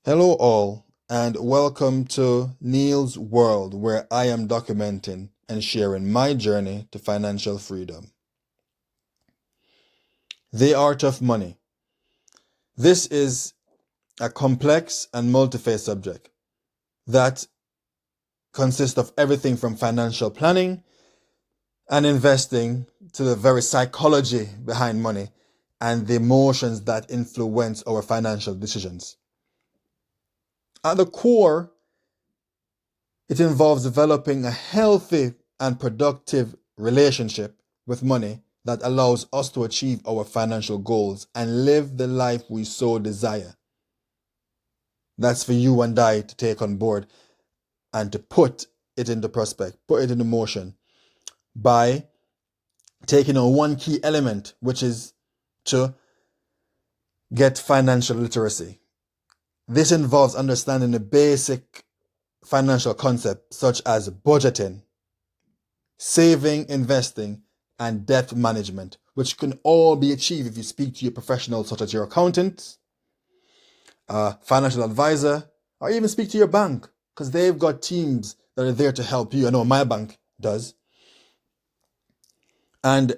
Hello, all, and welcome to Neil's World, where I am documenting and sharing my journey to financial freedom. The art of money. This is a complex and multi-phase subject that consists of everything from financial planning and investing to the very psychology behind money and the emotions that influence our financial decisions. At the core, it involves developing a healthy and productive relationship with money that allows us to achieve our financial goals and live the life we so desire. That's for you and I to take on board and to put it into prospect, put it into motion by taking on one key element, which is to get financial literacy. This involves understanding the basic financial concepts such as budgeting, saving, investing, and debt management, which can all be achieved if you speak to your professionals such as your accountant, financial advisor, or even speak to your bank, because they've got teams that are there to help you. I know my bank does. And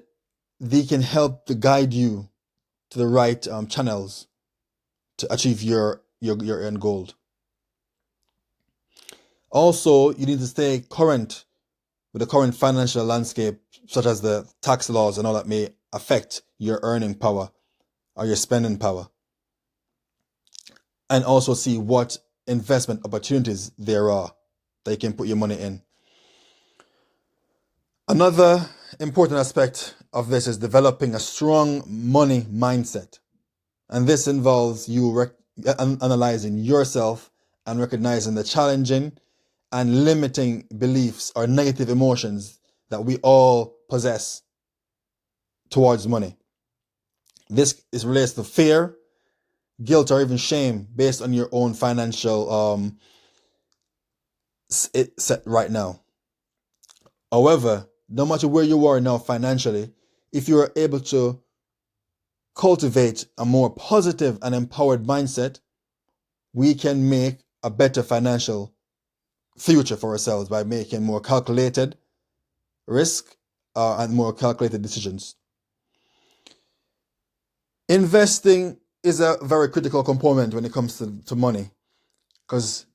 they can help to guide you to the right channels to achieve your end goal. Also, you need to stay current with the current financial landscape, such as the tax laws and all that may affect your earning power or your spending power, and also see what investment opportunities there are that you can put your money in. Another important aspect of this is developing a strong money mindset. And this involves you analyzing yourself and recognizing the challenging and limiting beliefs or negative emotions that we all possess towards money. This is related to fear, guilt, or even shame based on your own financial set right now. However, no matter where you are now financially, if you are able to cultivate a more positive and empowered mindset, we can make a better financial future for ourselves by making more calculated risk and more calculated decisions. Investing is a very critical component when it comes to money, because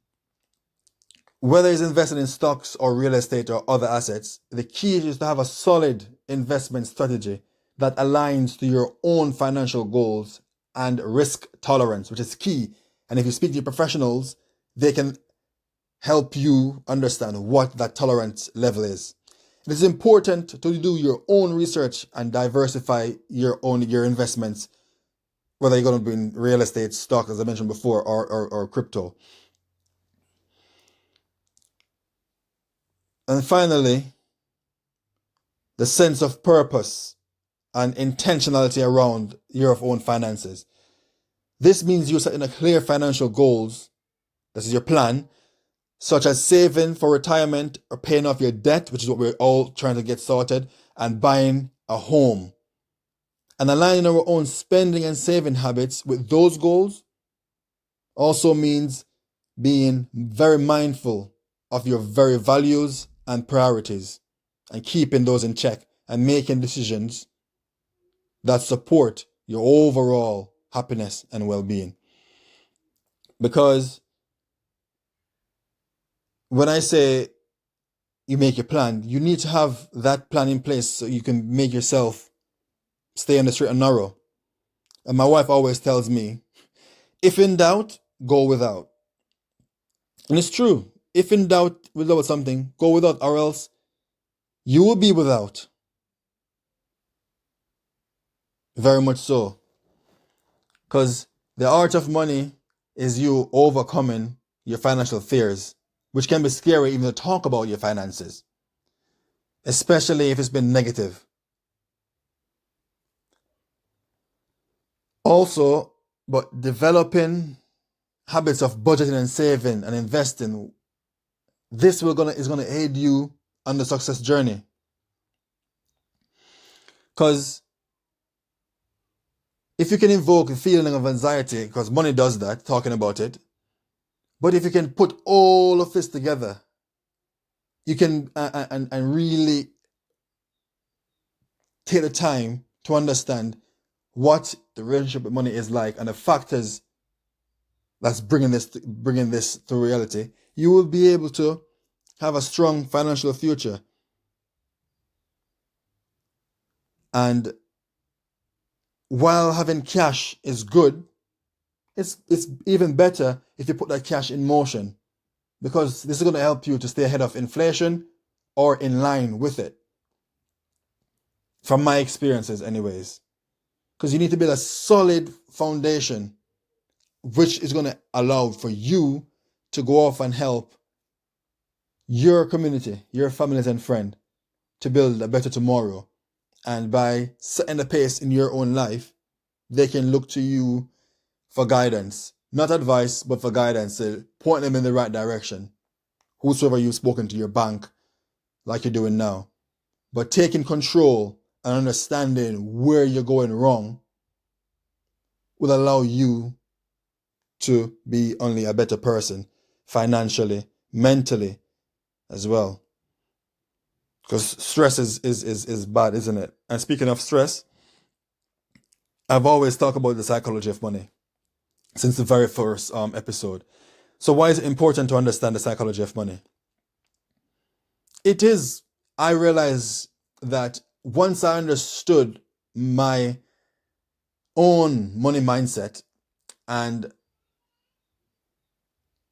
whether it's invested in stocks or real estate or other assets, the key is to have a solid investment strategy that aligns to your own financial goals and risk tolerance, which is key. And if you speak to your professionals, they can help you understand what that tolerance level is. It is important to do your own research and diversify your investments, whether you're going to be in real estate, stock, as I mentioned before, or crypto. And finally, the sense of purpose and intentionality around your own finances. This means you're setting a clear financial goals. This is your plan, such as saving for retirement or paying off your debt, which is what we're all trying to get sorted, and buying a home. And aligning our own spending and saving habits with those goals also means being very mindful of your very values and priorities and keeping those in check and making decisions that support your overall happiness and well-being. Because when I say you make your plan, you need to have that plan in place so you can make yourself stay on the straight and narrow. And my wife always tells me, if in doubt, go without. And it's true. If in doubt without something, go without, or else you will be without. Very much so. Because the art of money is you overcoming your financial fears, which can be scary even to talk about your finances, especially if it's been negative. Also, but developing habits of budgeting and saving and investing, this is gonna aid you on the success journey. Because if you can invoke a feeling of anxiety, because money does that, talking about it, But if you can put all of this together, you can and really take the time to understand what the relationship with money is like and the factors that's bringing this to reality, you will be able to have a strong financial future. And while having cash is good, it's even better if you put that cash in motion, because this is going to help you to stay ahead of inflation or in line with it. From my experiences, anyways. Because you need to build a solid foundation, which is going to allow for you to go off and help your community, your families and friends to build a better tomorrow. And by setting the pace in your own life, they can look to you for guidance. Not advice, but for guidance. To point them in the right direction. Whosoever you've spoken to, your bank, like you're doing now. But taking control and understanding where you're going wrong will allow you to be only a better person financially, mentally as well. Because stress is bad, isn't it? And speaking of stress, I've always talked about the psychology of money since the very first episode. So why is it important to understand the psychology of money? I realized that once I understood my own money mindset and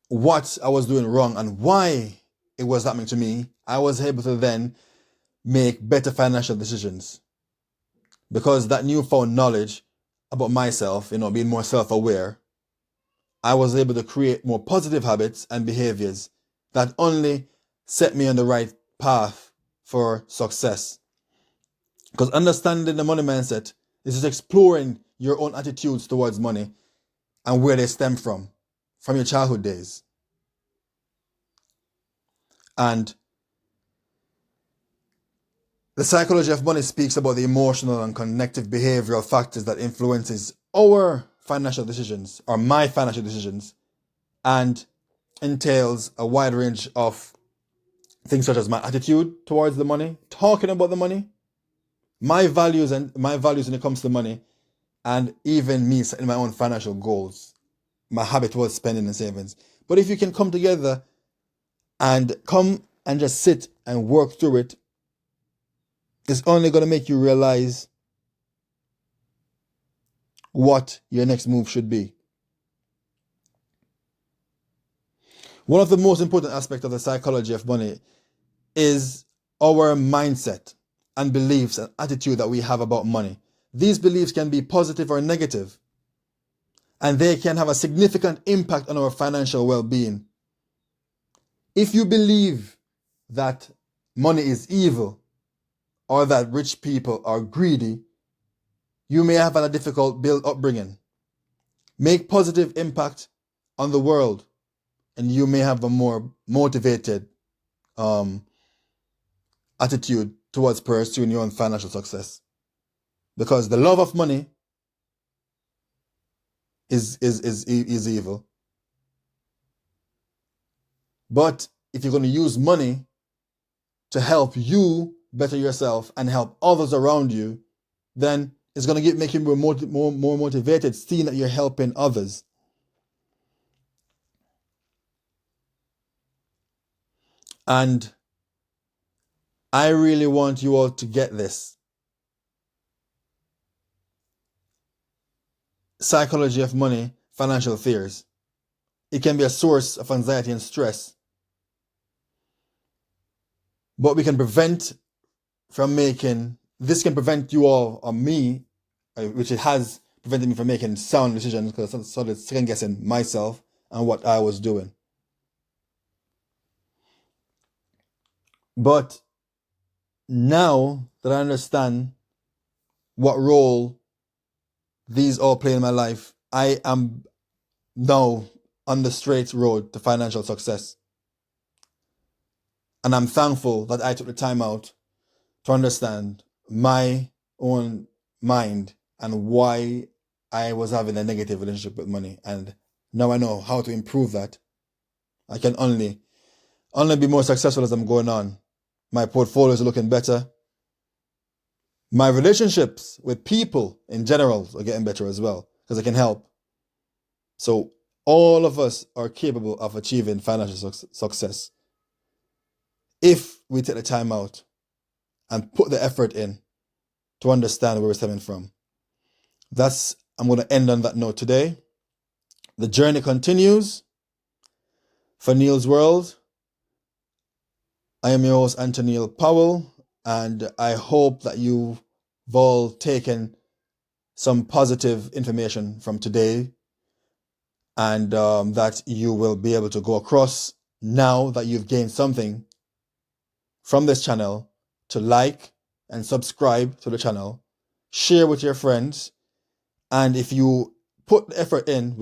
what I was doing wrong and why it was happening to me, I was able to then make better financial decisions. Because that newfound knowledge about myself, being more self-aware, I was able to create more positive habits and behaviors that only set me on the right path for success. Because understanding the money mindset is just exploring your own attitudes towards money and where they stem from your childhood days. And the psychology of money speaks about the emotional and connective behavioral factors that influences our financial decisions, or my financial decisions, and entails a wide range of things such as my attitude towards the money, talking about the money, my values when it comes to money, and even me setting my own financial goals, my habit towards spending and savings. But if you can come together and just sit and work through it, it's only going to make you realize what your next move should be. One of the most important aspects of the psychology of money is our mindset and beliefs and attitude that we have about money. These beliefs can be positive or negative, and they can have a significant impact on our financial well-being. If you believe that money is evil or that rich people are greedy, you may have had a difficult upbringing. Make positive impact on the world, and you may have a more motivated attitude towards pursuing your own financial success. Because the love of money is evil. But if you're going to use money to help you better yourself and help others around you, then it's going to make you more motivated, seeing that you're helping others. And I really want you all to get this. Psychology of money, financial fears. It can be a source of anxiety and stress. But we can prevent this can prevent you all, or me, which it has prevented me from making sound decisions, because I started second guessing myself and what I was doing. But now that I understand what role these all play in my life, I am now on the straight road to financial success. And I'm thankful that I took the time out to understand my own mind and why I was having a negative relationship with money. And now I know how to improve that I can only be more successful as I'm going on. My portfolio is looking better. My relationships with people in general are getting better as well because I can help. So all of us are capable of achieving financial success if we take the time out and put the effort in to understand where we're stemming from. I'm going to end on that note today. The journey continues. For Neil's World, I am your host, Anthony Powell, and I hope that you've all taken some positive information from today, and that you will be able to go across now that you've gained something from this channel to like and subscribe to the channel, share with your friends, and if you put the effort in,